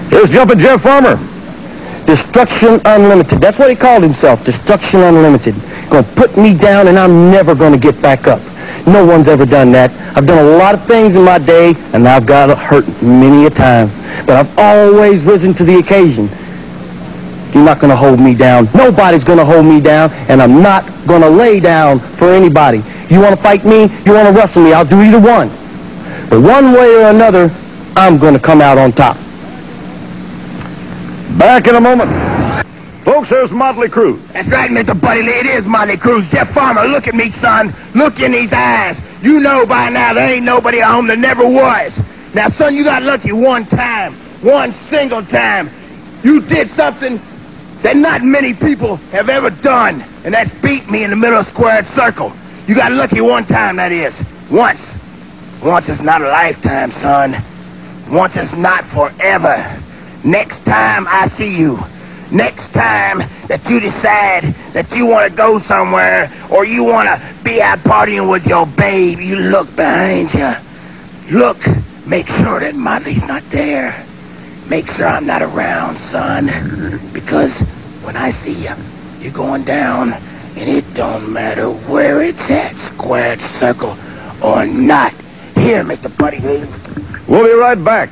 Here's Jumpin Jeff Farmer. Destruction Unlimited. That's what he called himself, Destruction Unlimited. Gonna put me down and I'm never gonna get back up. No one's ever done that. I've done a lot of things in my day, and I've got hurt many a time. But I've always risen to the occasion. You're not gonna hold me down. Nobody's gonna hold me down, and I'm not gonna lay down for anybody. You wanna fight me? You wanna wrestle me? I'll do either one. But one way or another, I'm gonna come out on top. Back in a moment. Folks, there's Motley Cruz. That's right, Mr. Buddy Lee. It is Motley Cruz. Jeff Farmer, look at me, son. Look in these eyes. You know by now there ain't nobody at home that never was. Now, son, you got lucky one time. One single time. You did something that not many people have ever done, and that's beat me in the middle of a squared circle. You got lucky one time, that is. Once. Once is not a lifetime, son. Once is not forever. Next time I see you, next time that you decide that you want to go somewhere or you want to be out partying with your babe, you look behind you. Look, make sure that Motley's not there. Make sure I'm not around, son, because when I see you, you're going down, and it don't matter where it's at, squared circle or not. Here, Mr. Buddy Lee. We'll be right back.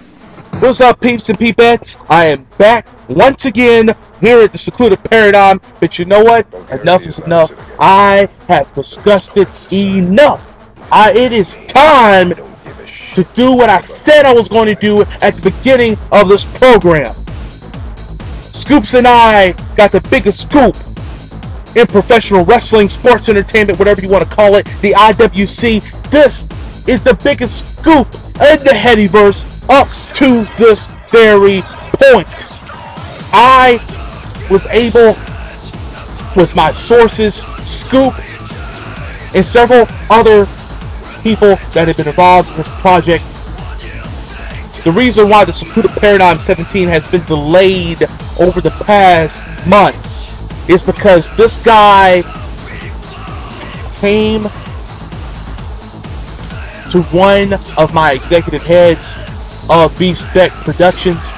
What's up, peeps and peepettes? I am back once again here at the Secluded Paradyme, but you know what? Enough is enough. I have discussed it enough. It is time to do what I said I was going to do at the beginning of this program. Scoops and I got the biggest scoop in professional wrestling, sports entertainment, whatever you want to call it, the IWC. This is the biggest scoop in the Headyverse up to this very point. I was able, with my sources, Scoop, and several other people that have been involved in this project. The reason why the Secluded Paradyme 17 has been delayed over the past month is because this guy came to one of my executive heads of B-Spec Productions,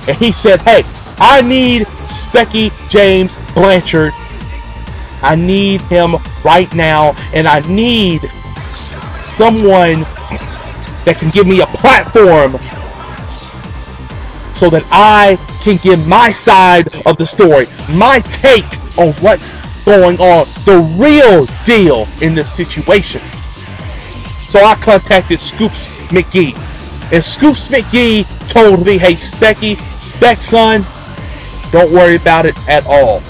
and he said, hey, I need Specky James Blanchard. I need him right now, and I need someone that can give me a platform so that I can give my side of the story, my take on what's going on, the real deal in this situation. So I contacted Scoops McGee, and Scoops McGee told me, hey, Specky, Spec son, don't worry about it at all.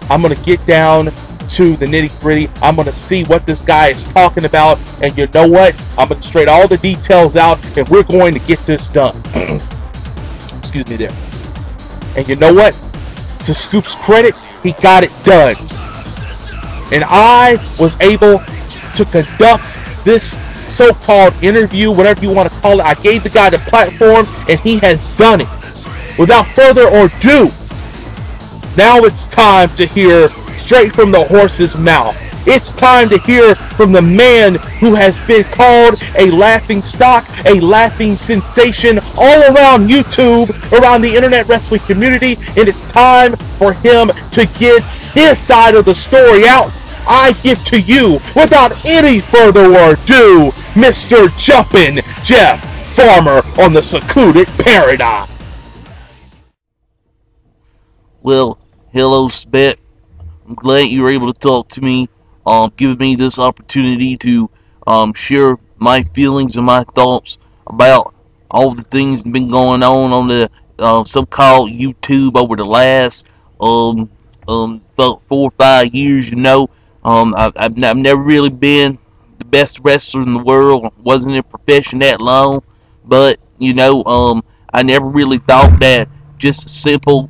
I'm going to get down to the nitty-gritty. I'm going to see what this guy is talking about, and you know what? I'm going to straight all the details out, and we're going to get this done. Excuse me there. And you know what? To Scoop's credit, he got it done. And I was able to conduct this so-called interview, whatever you want to call it. I gave the guy the platform, and he has done it. Without further ado, now it's time to hear straight from the horse's mouth. It's time to hear from the man who has been called a laughing stock, a laughing sensation all around YouTube, around the internet wrestling community, and it's time for him to get his side of the story out. I give to you, without any further ado, Mr. Jumpin Jeff Farmer on the Secluded Paradyme. Well, hello, Spec. I'm glad you were able to talk to me, giving me this opportunity to share my feelings and my thoughts about all the things that have been going on the so-called YouTube over the last 4 or 5 years. You know, I've never really been the best wrestler in the world. Wasn't in a profession that long, but you know, I never really thought that just a simple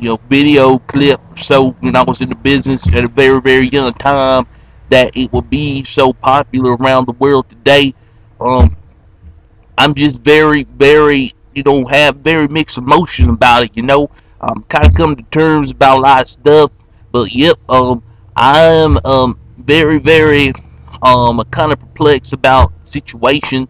you know, video clip. So when I was in the business at a very, very young time, that it would be so popular around the world today. I'm just very, very, you know, have very mixed emotions about it. You know, I'm kind of coming to terms about a lot of stuff, but yep, I'm very, very kind of perplexed about the situation.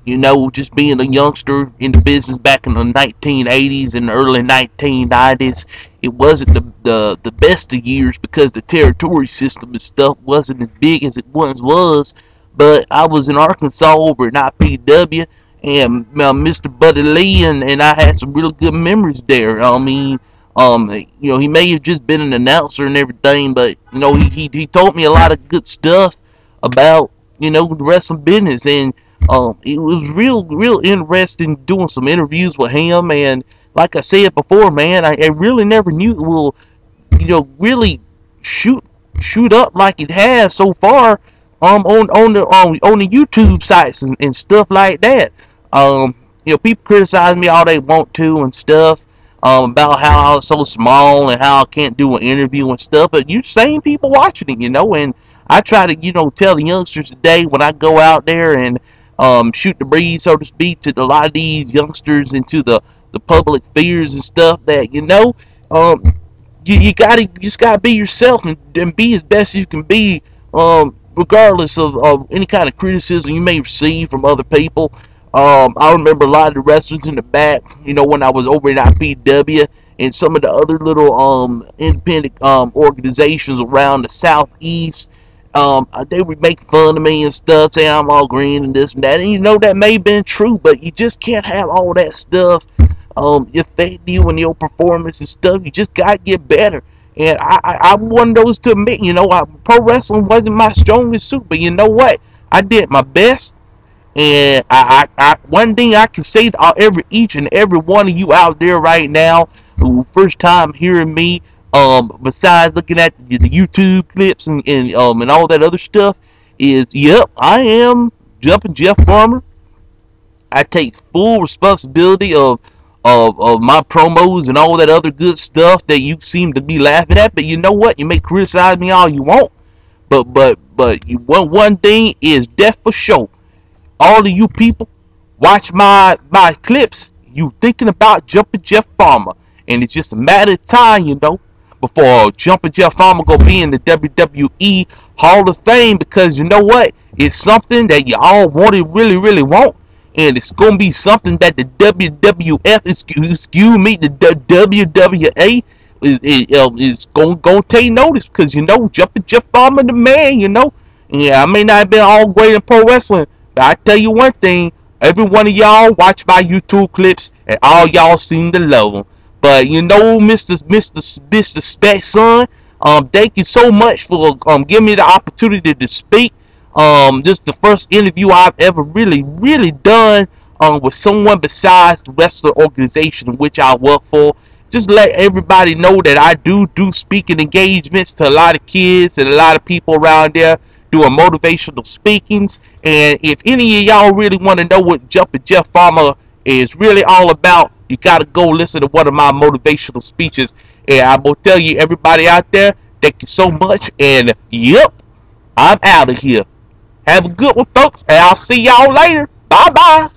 You know, just being a youngster in the business back in the 1980s and the early 1990s, it wasn't the best of years because the territory system and stuff wasn't as big as it once was. But I was in Arkansas over at IPW, and Mr. Buddy Lee and I had some really good memories there. I mean, you know, he may have just been an announcer and everything, but you know, he told me a lot of good stuff about, you know, the wrestling business. And it was real interesting doing some interviews with him. And like I said before, man, I really never knew it will, you know, really shoot up like it has so far. On the YouTube sites and stuff like that. You know, people criticize me all they want to and stuff. About how I was so small and how I can't do an interview and stuff. But you same people watching it, you know. And I try to, you know, tell the youngsters today when I go out there and shoot the breeze, so to speak, to a lot of these youngsters into the public fears and stuff that, you know, you just gotta be yourself and be as best you can be, regardless of any kind of criticism you may receive from other people. I remember a lot of the wrestlers in the back, you know, when I was over in IPW and some of the other little independent organizations around the southeast. They would make fun of me and stuff, saying I'm all green and this and that. And you know, that may have been true, but you just can't have all that stuff affect you and your performance and stuff. You just gotta get better. And I'm one of those to admit, you know, pro wrestling wasn't my strongest suit, but you know what? I did my best. And one thing I can say to each and every one of you out there right now, who first time hearing me, besides looking at the YouTube clips and all that other stuff, is yep, I am Jumpin Jeff Farmer. I take full responsibility of my promos and all that other good stuff that you seem to be laughing at. But you know what? You may criticize me all you want, but one thing is death for sure. All of you people watch my clips, you thinking about Jumpin Jeff Farmer, and it's just a matter of time, you know, before Jumpin Jeff Farmer gonna be in the WWE Hall of Fame, because you know what? It's something that you all really want, and it's gonna be something that the WWF, excuse me, the WWA is gonna take notice, because you know Jumpin Jeff Farmer the man, you know. Yeah, I may not have been all great in pro wrestling, but I tell you one thing, every one of y'all watch my YouTube clips, and all y'all seem to love them. But you know, Mr. Spec son, thank you so much for giving me the opportunity to speak. This is the first interview I've ever really done with someone besides the wrestling organization in which I work for. Just let everybody know that I do speaking engagements to a lot of kids and a lot of people around there, doing motivational speakings. And if any of y'all really want to know what Jumpin Jeff Farmer is really all about, you gotta go listen to one of my motivational speeches. And I'm gonna tell you, everybody out there, thank you so much. And yep, I'm out of here. Have a good one, folks, and I'll see y'all later. Bye bye.